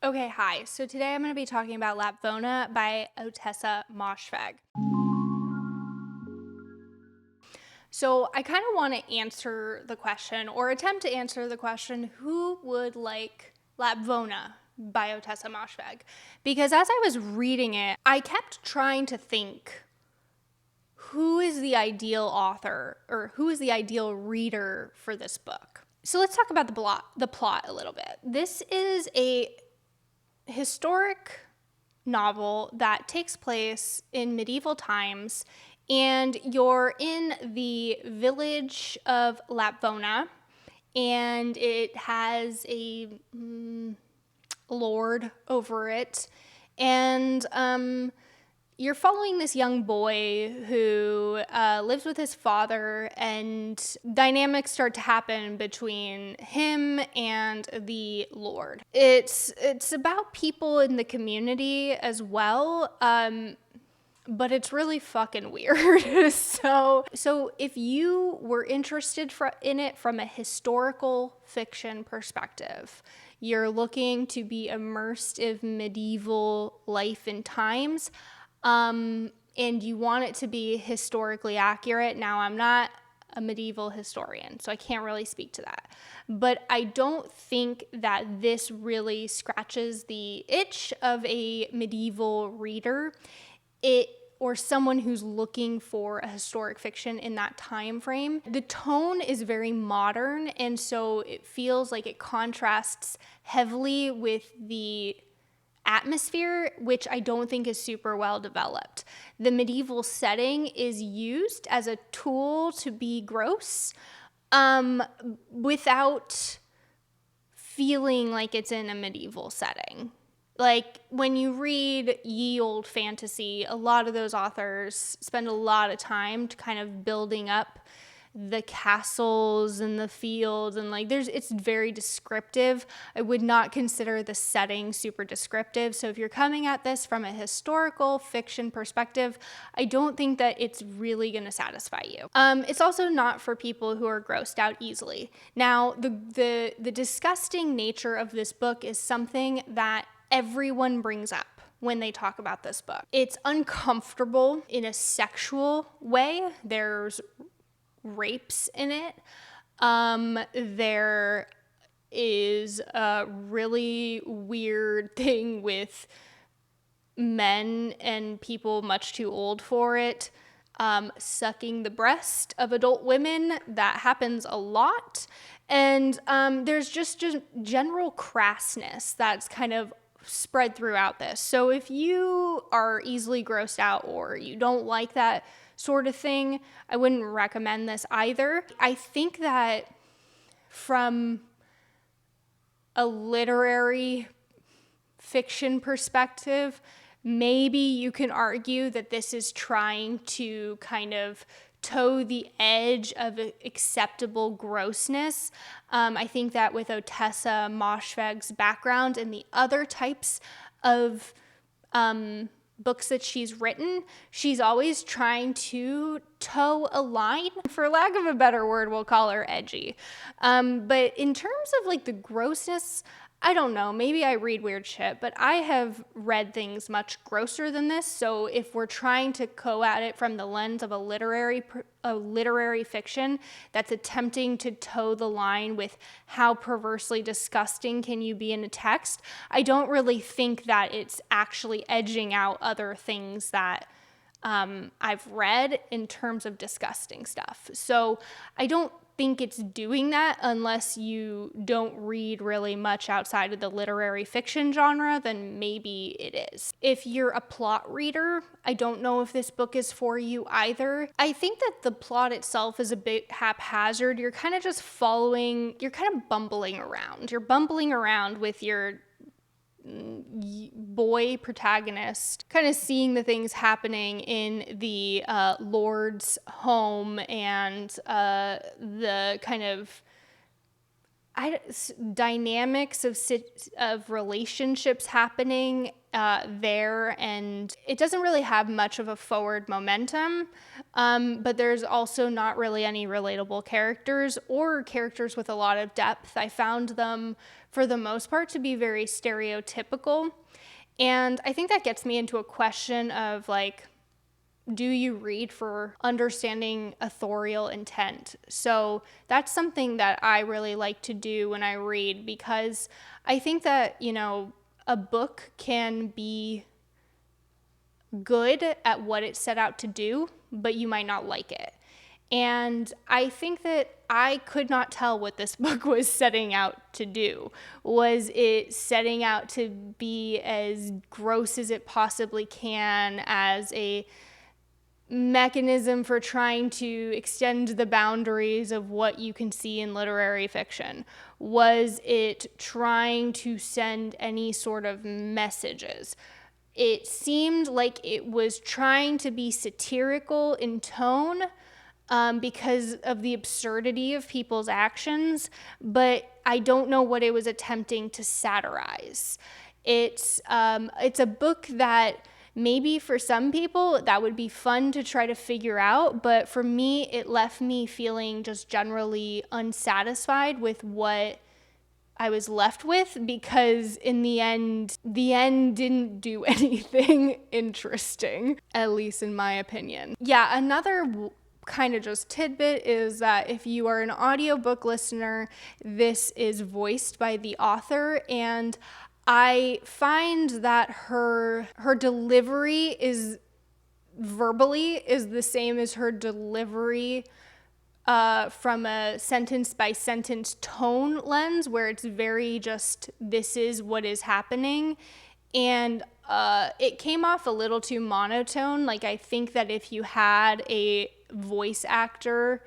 Okay, hi. So today I'm going to be talking about Lapvona by Ottessa Moshfegh. So I kind of want to answer the question, or attempt to answer the question, who would like Lapvona by Ottessa Moshfegh? Because as I was reading it, I kept trying to think, who is the ideal author, or who is the ideal reader for this book? So let's talk about the plot a little bit. This is a historic novel that takes place in medieval times, and you're in the village of Lapvona, and it has a lord over it, and you're following this young boy who lives with his father, and dynamics start to happen between him and the Lord. It's about people in the community as well, but it's really fucking weird. So if you were interested in it from a historical fiction perspective, you're looking to be immersed in medieval life and times, and you want it to be historically accurate. Now, I'm not a medieval historian, so I can't really speak to that. But I don't think that this really scratches the itch of a medieval reader. Or someone who's looking for a historic fiction in that time frame. The tone is very modern, and so it feels like it contrasts heavily with the atmosphere, which I don't think is super well developed. The medieval setting is used as a tool to be gross, without feeling like it's in a medieval setting. Like when you read ye old fantasy, a lot of those authors spend a lot of time to kind of building up the castles and the fields, and like it's very descriptive. I would not consider the setting super descriptive. So if you're coming at this from a historical fiction perspective, I don't think that it's really going to satisfy you. It's also not for people who are grossed out easily. Now, the disgusting nature of this book is something that everyone brings up when they talk about this book. It's uncomfortable in a sexual way. There's rapes in it. There is a really weird thing with men and people much too old for it sucking the breast of adult women. That happens a lot. And there's just general crassness that's kind of spread throughout this. So if you are easily grossed out or you don't like that sort of thing, I wouldn't recommend this either. I think that from a literary fiction perspective, maybe you can argue that this is trying to kind of toe the edge of acceptable grossness. I think that with Ottessa Moshfegh's background and the other types of books that she's written, she's always trying to toe a line. For lack of a better word, we'll call her edgy. But in terms of like the grossness, I don't know, maybe I read weird shit, but I have read things much grosser than this. So if we're trying to go at it from the lens of a literary fiction that's attempting to toe the line with how perversely disgusting can you be in a text, I don't really think that it's actually edging out other things that I've read in terms of disgusting stuff. So I don't think it's doing that unless you don't read really much outside of the literary fiction genre, then maybe it is. If you're a plot reader, I don't know if this book is for you either. I think that the plot itself is a bit haphazard. You're kind of just you're kind of bumbling around. You're bumbling around with your boy protagonist, kind of seeing the things happening in the Lord's home, and the kind of dynamics of relationships happening there, and it doesn't really have much of a forward momentum, but there's also not really any relatable characters or characters with a lot of depth. I found them, for the most part, to be very stereotypical, and I think that gets me into a question of, like, do you read for understanding authorial intent? So that's something that I really like to do when I read, because I think that, you know, a book can be good at what it set out to do, but you might not like it. And I think that I could not tell what this book was setting out to do. Was it setting out to be as gross as it possibly can, as a mechanism for trying to extend the boundaries of what you can see in literary fiction? Was it trying to send any sort of messages? It seemed like it was trying to be satirical in tone, because of the absurdity of people's actions, but I don't know what it was attempting to satirize. It's a book that maybe for some people that would be fun to try to figure out, but for me, it left me feeling just generally unsatisfied with what I was left with, because in the end didn't do anything interesting, at least in my opinion. Yeah, another kind of just tidbit is that if you are an audiobook listener, this is voiced by the author, and I find that her delivery is verbally is the same as her delivery from a sentence by sentence tone lens, where it's very just, this is what is happening. And it came off a little too monotone. Like, I think that if you had a voice actor,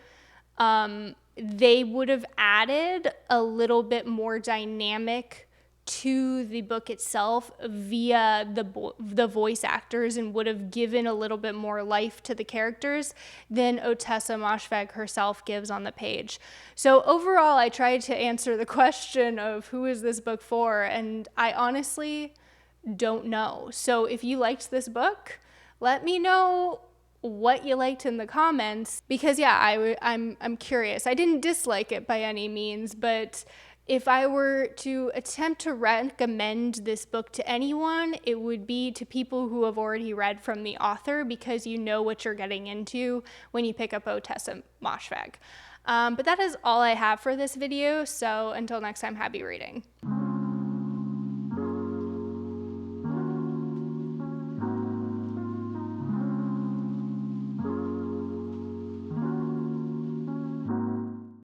they would have added a little bit more dynamic to the book itself via the voice actors, and would have given a little bit more life to the characters than Ottessa Moshfegh herself gives on the page. So overall, I tried to answer the question of who is this book for, and I honestly don't know. So if you liked this book, let me know what you liked in the comments, because yeah, I'm curious. I didn't dislike it by any means, but if I were to attempt to recommend this book to anyone, it would be to people who have already read from the author, because you know what you're getting into when you pick up Ottessa Moshfegh. But that is all I have for this video, so until next time, happy reading.